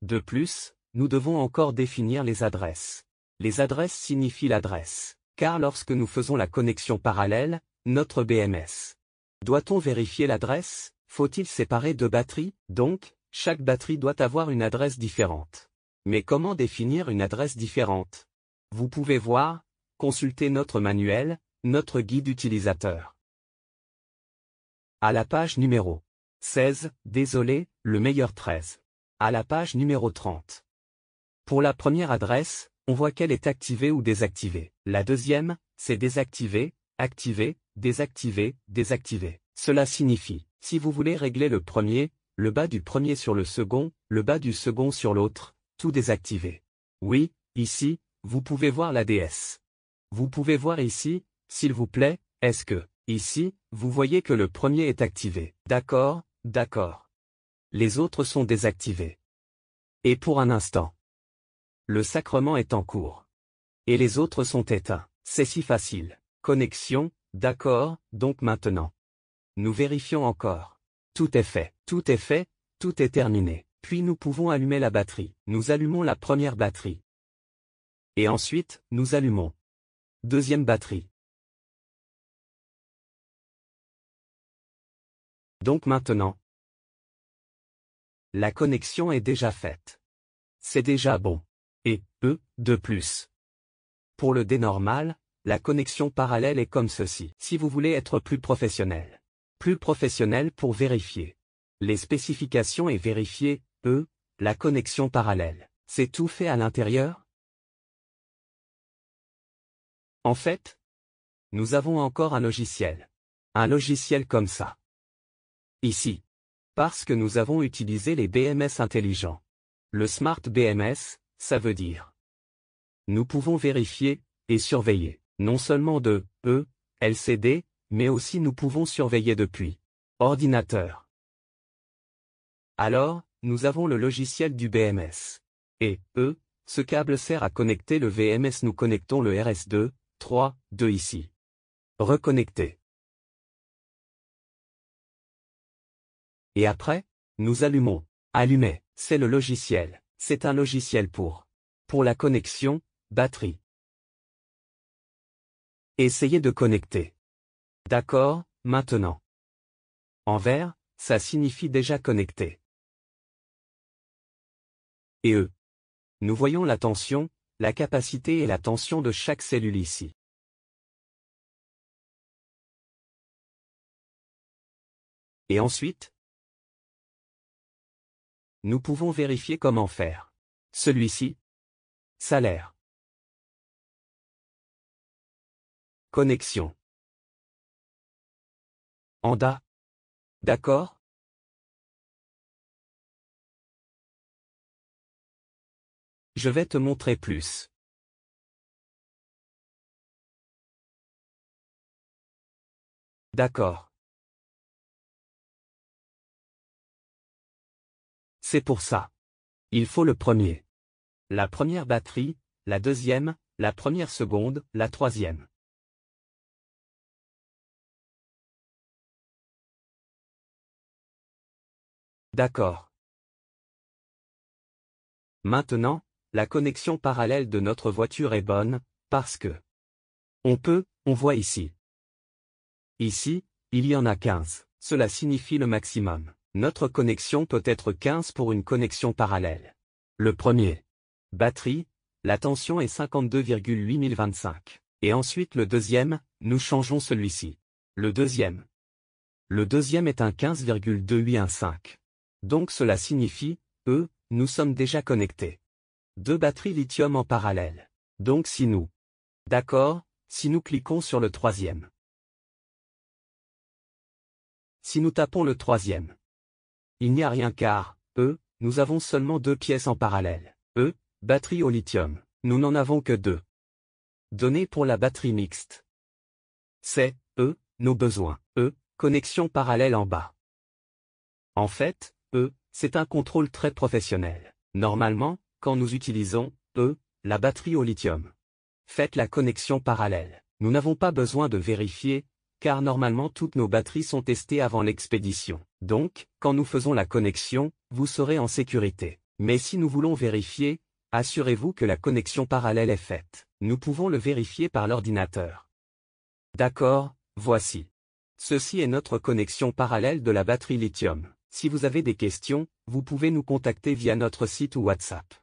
De plus, nous devons encore définir les adresses. Les adresses signifient l'adresse, car lorsque nous faisons la connexion parallèle, notre BMS. Doit-on vérifier l'adresse? Faut-il séparer deux batteries? Donc, chaque batterie doit avoir une adresse différente. Mais comment définir une adresse différente? Vous pouvez voir, consultez notre manuel, notre guide utilisateur. À la page numéro 16, désolé, le meilleur 13. À la page numéro 30. Pour la première adresse, on voit qu'elle est activée ou désactivée. La deuxième, c'est désactivé, activé, désactivé, désactivé. Cela signifie, si vous voulez régler le premier, le bas du premier sur le second, le bas du second sur l'autre, tout désactiver. Oui, ici, vous pouvez voir l'ADS. Vous pouvez voir ici, s'il vous plaît, est-ce que, ici, vous voyez que le premier est activé. D'accord, d'accord. Les autres sont désactivés. Et pour un instant. Le sacrement est en cours. Et les autres sont éteints. C'est si facile. Connexion, d'accord, donc maintenant. Nous vérifions encore. Tout est fait, tout est fait, tout est terminé. Puis nous pouvons allumer la batterie. Nous allumons la première batterie. Et ensuite, nous allumons. Deuxième batterie. Donc maintenant, la connexion est déjà faite. C'est déjà bon. Et, de plus. Pour le D normal, la connexion parallèle est comme ceci. Si vous voulez être plus professionnel. Plus professionnel pour vérifier les spécifications et vérifier, la connexion parallèle. C'est tout fait à l'intérieur? En fait, nous avons encore un logiciel. Un logiciel comme ça. Ici. Parce que nous avons utilisé les BMS intelligents. Le Smart BMS, ça veut dire. Nous pouvons vérifier, et surveiller, non seulement de, LCD, mais aussi nous pouvons surveiller depuis ordinateur. Alors, nous avons le logiciel du BMS. Et, ce câble sert à connecter le VMS. Nous connectons le RS2, 3, 2 ici. Reconnecter. Et après, nous allumons. Allumer, c'est le logiciel. C'est un logiciel pour la connexion, batterie. Essayez de connecter. D'accord, maintenant. En vert, ça signifie déjà connecté. Et nous voyons la tension, la capacité et la tension de chaque cellule ici. Et ensuite, nous pouvons vérifier comment faire. Celui-ci. Salaire. Connexion. ANDA. D'accord? Je vais te montrer plus. D'accord. C'est pour ça. Il faut le premier. La première batterie, la deuxième, la première seconde, la troisième. D'accord. Maintenant, la connexion parallèle de notre voiture est bonne, parce que on voit ici. Ici, il y en a 15. Cela signifie le maximum. Notre connexion peut être 15 pour une connexion parallèle. Le premier. Batterie, la tension est 52,8025. Et ensuite le deuxième, nous changeons celui-ci. Le deuxième. Le deuxième est un 15,2815. Donc cela signifie, nous sommes déjà connectés. Deux batteries lithium en parallèle. Donc si nous. D'accord, si nous cliquons sur le troisième. Si nous tapons le troisième. Il n'y a rien car, nous avons seulement deux pièces en parallèle. Batterie au lithium. Nous n'en avons que deux. Données pour la batterie mixte. C'est, nos besoins. Connexion parallèle en bas. En fait, c'est un contrôle très professionnel. Normalement, quand nous utilisons, la batterie au lithium. Faites la connexion parallèle. Nous n'avons pas besoin de vérifier, car normalement toutes nos batteries sont testées avant l'expédition. Donc, quand nous faisons la connexion, vous serez en sécurité. Mais si nous voulons vérifier, assurez-vous que la connexion parallèle est faite. Nous pouvons le vérifier par l'ordinateur. D'accord, voici. Ceci est notre connexion parallèle de la batterie lithium. Si vous avez des questions, vous pouvez nous contacter via notre site ou WhatsApp.